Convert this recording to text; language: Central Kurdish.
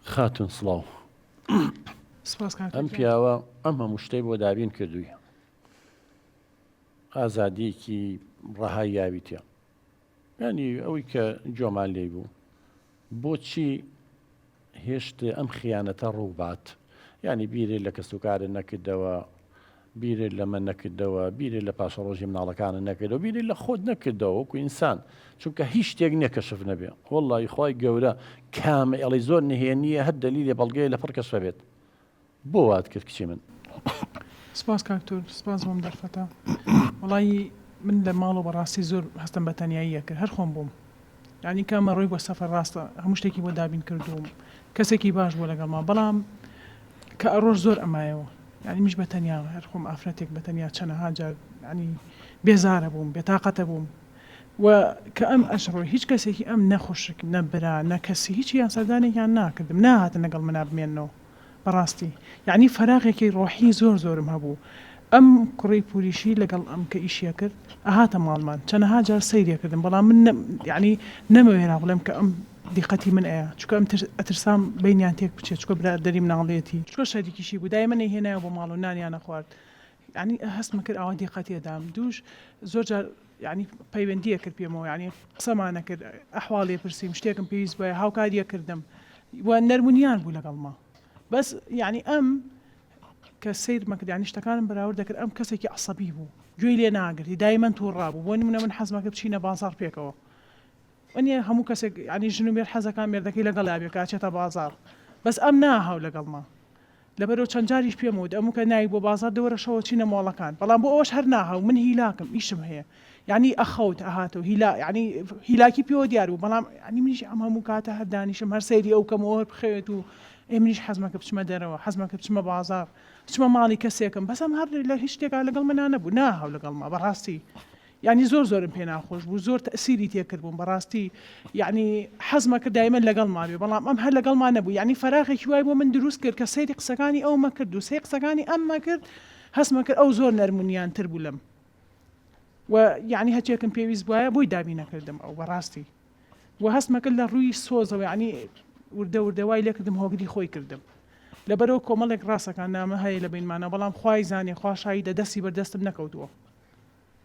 خاتون سڵاو سپاس کاکە ئەم پیاوە ئەم هەموو شتەی بۆ دابین کردووی ئازادیەکی ڕەهای یاویتە ینی ئەوەی کە جۆمان لێ بوو بۆچی هێشت ئەم خیانەتە ڕووبات ینی بیرێ لە کەسوکارە نەکردەوە بیرێ لە من نەکردەوە بیرێ لە پاشە ڕۆژی مناڵەکانە نەکردەوە بیرێ لە خۆت نەکردەوە وەکو ئینسان چونکە هیچ شتێک نەکەشف نەبێ وەڵڵی خی گەورە کامە ئەڵی زۆر نهێنیە هەر دەلیلێ بەڵگەیە لە فڕکەشە بێت بۆ وات کرد کچی من سپاس کاکتۆر سپاس بۆم دەرفەتە وڵی من لە ماڵ و بەڕاستی زۆر هەستم بە تەنیاییە کرد هەر خۆم بووم ینی کامە ڕۆی بۆ سەفەر ڕاستە هەموو شتێکی بۆ دابین کردوم کەسێکی باش بۆ لەگەڵما بەڵام کە ئەڕۆژ زۆر ئەمایەوە ینی میش بە تەنیا هەر خۆم ئافرەتێک بە تەنیا چەنەها جار ینی بێزارە بووم بێتاقەتە بووم و کە ئەم ئەشڕۆی هیچ کەسێکی ئەم نەخۆشک نەبرا نەکەسی هیچی یان سەردانێکیان ناکردم نهاتە لەگەڵ منا بمێنەوە بەڕاستی یعنی فەراغێکی ڕۆحی زۆر زۆرم هەبوو ئەم کوڕی پولیشی لەگەڵ ئەم کە ئیشیە کرد ئەهاتە ماڵمان چەنەها جار سەیرێکردم بەڵام من یعنی نەمەوێرا بڵێم کە ئەم دیقەتی من ئەیە چکە ئەم ئەترسام بینیان تێک بچێت چکە برادەری مناڵێتی چکە شەریکیشی بوو دای منەی هێنایە بۆ ماڵ و نانیانە خوارد ینی هەستمە کرد ئەوە دیقەتێدام دووش زۆر جار ینی پەیوەندیە کرد پێمەوە ینی قسەمانە کرد ئەحواڵێ پرسییم شتێکم پێویست بە هاوکاریە کردم و نەرمونیان بوو لەگەڵما بەس یعنی ئەم کە سیر مەکرد ینی شتەکانم بەراورد دەکرد ئەم کەسێکی عەسەبی بوو گوێی لێ ناگرتی دایمەن تووڕابوو بۆ نمونە من حەزمەکە بچینە بازاڕ پێکەوە ئەنیە هەموو کەسێک ینی ژن و مێر حەزەکان مێردەکەی لەگەڵ لابێ کاچێتە بازاڕ بەس ئەم ناهاو لەگەڵما لەبەرەوە چەند جاریش پێم وت ئەموو کە نایی بۆ بازار دەوەرەشەوە چینە مۆڵەکان بەڵام بۆ ئەوەش هەر ناهاو من هیلاکم ئیشم هەیە یعنی ئەخەوت ئەهاتەوە هیلا ینی هیلاکی پێوە دیار بوو بەڵام ینی منیش ئەم هەموو کاتە هەر دانیشم هەر سەیری ئەو کەمەوە بخەوێت و ئێمنیش حەزمەکە بچمە دەرەوە حەزمەکە بچمە بازار بچمە ماڵی کەسێکم بەسم هەر لە هیچ شتێکا لەگەڵ منە نەبوو ناهاو لەگەڵما بەڕاستی یعنی زۆر زۆرم پێ ناخۆش بوو زۆر تەسیری تێکرد بووم بەڕاستی یعنی حەزمەکە دایمەن لەگەڵ مابێ بەڵام ئەم هەر لەگەڵما نەبوو یعنی فەراغێکی وای بۆ من دروست کرد کە سەیری قسەکانی ئەو مەکرد و سەی قسەکانی ئەم مەکرد هەستمە کرد ئەو زۆر نەرمونیان تر بوو لەم و یعنی هەچێکم پێویست بواە بۆی دابی نەکردم ئەو بەڕاستی و هەستمە کرد لە ڕووی سۆزەوە یعنی وردە وردەوای لێکردم هۆگری خۆی کردم لەبەرەوە کۆمەڵێک ڕاستەکان نامە هەیە لە بینمانە بەڵام خوای زانێ خواشایی دەستی بەردەستم نەکەوتووە